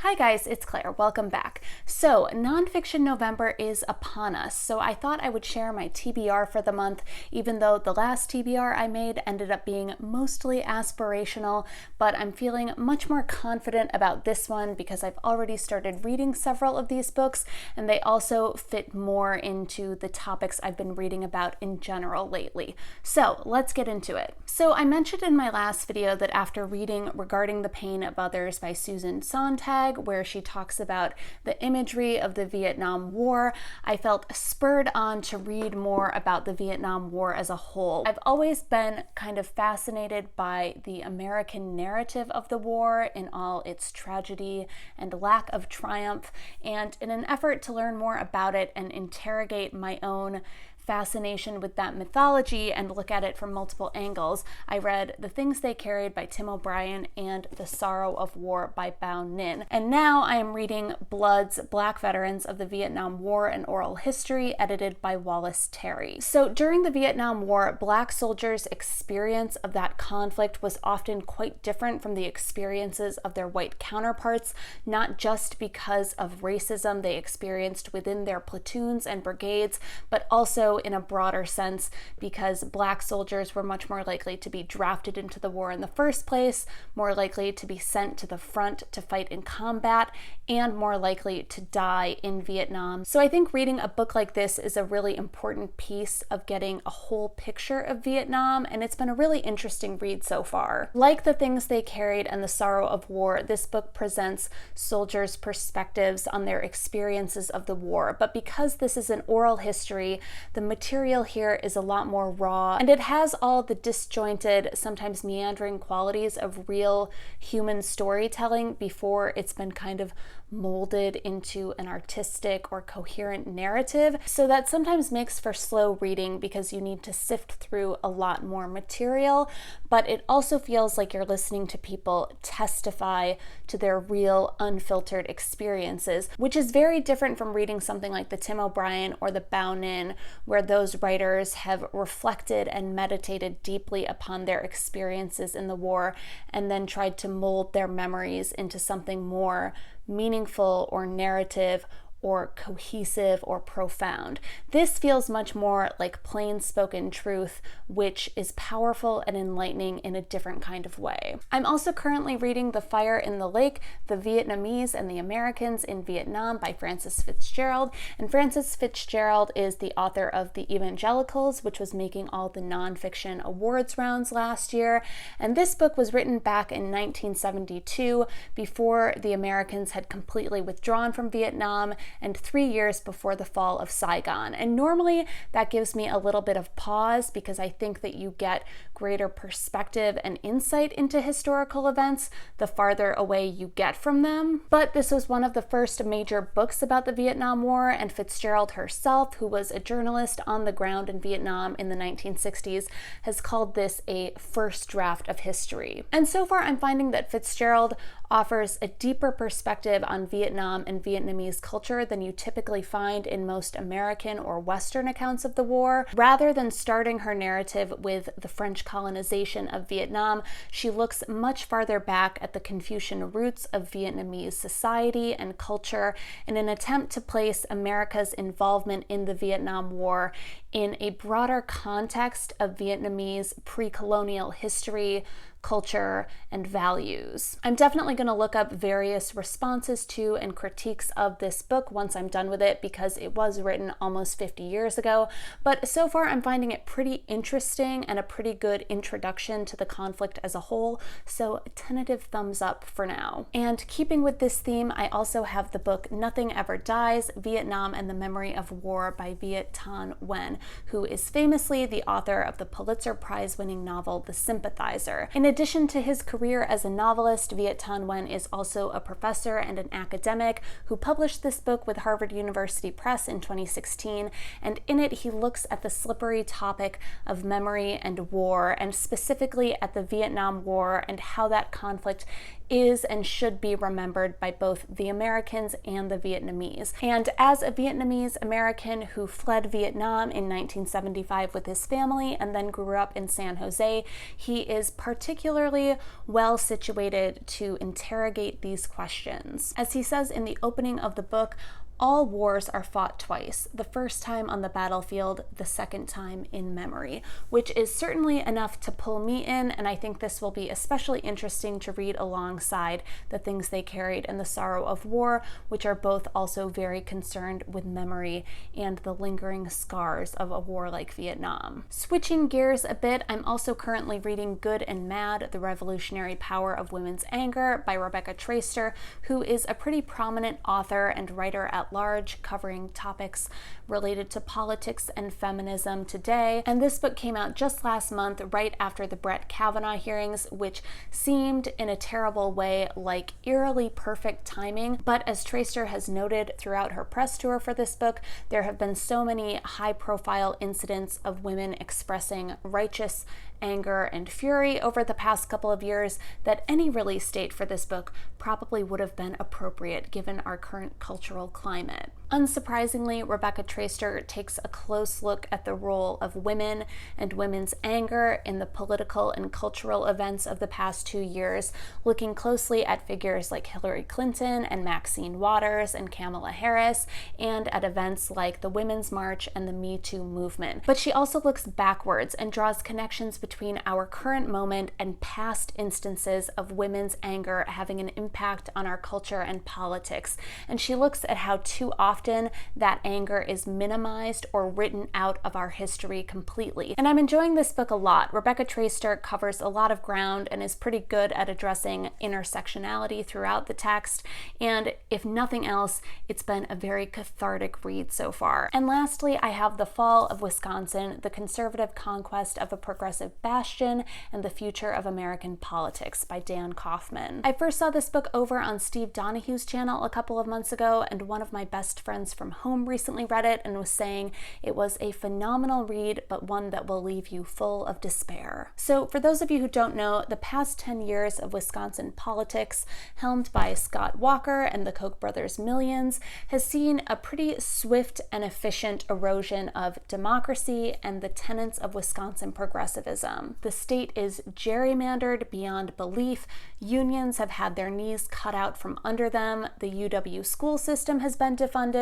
Hi guys, it's Claire. Welcome back. So, Nonfiction November is upon us, so I thought I would share my TBR for the month, even though the last TBR I made ended up being mostly aspirational, but I'm feeling much more confident about this one because I've already started reading several of these books, and they also fit more into the topics I've been reading about in general lately. So, let's get into it. So, I mentioned in my last video that after reading Regarding the Pain of Others by Susan Sontag, where she talks about the imagery of the Vietnam War, I felt spurred on to read more about the Vietnam War as a whole. I've always been kind of fascinated by the American narrative of the war in all its tragedy and lack of triumph, and in an effort to learn more about it and interrogate my own fascination with that mythology and look at it from multiple angles, I read The Things They Carried by Tim O'Brien and The Sorrow of War by Bao Ninh. And now I am reading Blood's Black Veterans of the Vietnam War, an Oral History, edited by Wallace Terry. So during the Vietnam War, Black soldiers' experience of that conflict was often quite different from the experiences of their white counterparts, not just because of racism they experienced within their platoons and brigades, but also in a broader sense because Black soldiers were much more likely to be drafted into the war in the first place, more likely to be sent to the front to fight in combat, and more likely to die in Vietnam. So I think reading a book like this is a really important piece of getting a whole picture of Vietnam, and it's been a really interesting read so far. Like The Things They Carried and The Sorrow of War, this book presents soldiers' perspectives on their experiences of the war, but because this is an oral history, the material here is a lot more raw, and it has all the disjointed, sometimes meandering qualities of real human storytelling before it's been kind of molded into an artistic or coherent narrative. So that sometimes makes for slow reading because you need to sift through a lot more material, but it also feels like you're listening to people testify to their real, unfiltered experiences, which is very different from reading something like the Tim O'Brien or the Bao Ninh, where those writers have reflected and meditated deeply upon their experiences in the war and then tried to mold their memories into something more meaningful or narrative or cohesive or profound. This feels much more like plain spoken truth, which is powerful and enlightening in a different kind of way. I'm also currently reading The Fire in the Lake, The Vietnamese and the Americans in Vietnam by Frances FitzGerald. And Frances FitzGerald is the author of The Evangelicals, which was making all the nonfiction awards rounds last year. And this book was written back in 1972, before the Americans had completely withdrawn from Vietnam and 3 years before the fall of Saigon. And normally that gives me a little bit of pause because I think that you get greater perspective and insight into historical events the farther away you get from them. But this was one of the first major books about the Vietnam War, and FitzGerald herself, who was a journalist on the ground in Vietnam in the 1960s, has called this a first draft of history. And so far I'm finding that FitzGerald offers a deeper perspective on Vietnam and Vietnamese culture than you typically find in most American or Western accounts of the war. Rather than starting her narrative with the French colonization of Vietnam, she looks much farther back at the Confucian roots of Vietnamese society and culture in an attempt to place America's involvement in the Vietnam War in a broader context of Vietnamese pre-colonial history, culture, and values. I'm definitely going to look up various responses to and critiques of this book once I'm done with it because it was written almost 50 years ago, but so far I'm finding it pretty interesting and a pretty good introduction to the conflict as a whole, so a tentative thumbs up for now. And keeping with this theme, I also have the book Nothing Ever Dies, Vietnam and the Memory of War by Viet Thanh Nguyen, who is famously the author of the Pulitzer Prize-winning novel The Sympathizer. In addition to his career as a novelist, Viet Thanh Nguyen is also a professor and an academic who published this book with Harvard University Press in 2016, and in it he looks at the slippery topic of memory and war, and specifically at the Vietnam War and how that conflict is and should be remembered by both the Americans and the Vietnamese. And as a Vietnamese American who fled Vietnam in 1975 with his family and then grew up in San Jose, he is particularly well situated to interrogate these questions. As he says in the opening of the book, all wars are fought twice, the first time on the battlefield, the second time in memory, which is certainly enough to pull me in, and I think this will be especially interesting to read alongside The Things They Carried and The Sorrow of War, which are both also very concerned with memory and the lingering scars of a war like Vietnam. Switching gears a bit, I'm also currently reading Good and Mad, The Revolutionary Power of Women's Anger by Rebecca Traister, who is a pretty prominent author and writer at large, covering topics related to politics and feminism today. And this book came out just last month, right after the Brett Kavanaugh hearings, which seemed in a terrible way like eerily perfect timing. But as Traister has noted throughout her press tour for this book, there have been so many high-profile incidents of women expressing righteous anger and fury over the past couple of years that any release date for this book probably would have been appropriate given our current cultural climate. Unsurprisingly, Rebecca Traister takes a close look at the role of women and women's anger in the political and cultural events of the past 2 years, looking closely at figures like Hillary Clinton and Maxine Waters and Kamala Harris, and at events like the Women's March and the Me Too movement. But she also looks backwards and draws connections between our current moment and past instances of women's anger having an impact on our culture and politics. And she looks at how too often that anger is minimized or written out of our history completely. And I'm enjoying this book a lot. Rebecca Traister covers a lot of ground and is pretty good at addressing intersectionality throughout the text. And if nothing else, it's been a very cathartic read so far. And lastly, I have The Fall of Wisconsin, The Conservative Conquest of a Progressive Bastion, and the Future of American Politics by Dan Kaufman. I first saw this book over on Steve Donahue's channel a couple of months ago, and one of my best friends from home recently read it and was saying it was a phenomenal read, but one that will leave you full of despair. So for those of you who don't know, the past 10 years of Wisconsin politics, helmed by Scott Walker and the Koch brothers' millions, has seen a pretty swift and efficient erosion of democracy and the tenets of Wisconsin progressivism. The state is gerrymandered beyond belief, unions have had their knees cut out from under them, the UW school system has been defunded,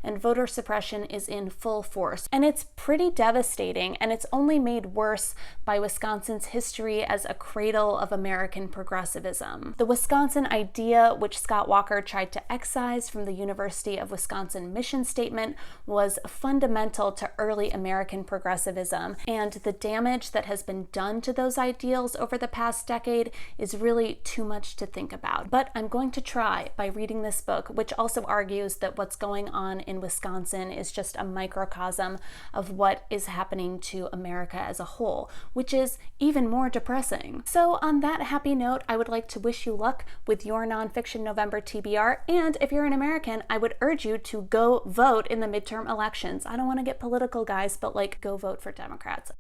and voter suppression is in full force. And it's pretty devastating, and it's only made worse by Wisconsin's history as a cradle of American progressivism. The Wisconsin idea, which Scott Walker tried to excise from the University of Wisconsin mission statement, was fundamental to early American progressivism, and the damage that has been done to those ideals over the past decade is really too much to think about. But I'm going to try by reading this book, which also argues that what's going on in Wisconsin is just a microcosm of what is happening to America as a whole, which is even more depressing. So on that happy note, I would like to wish you luck with your Nonfiction November TBR, and if you're an American, I would urge you to go vote in the midterm elections. I don't want to get political, guys, but like, go vote for Democrats.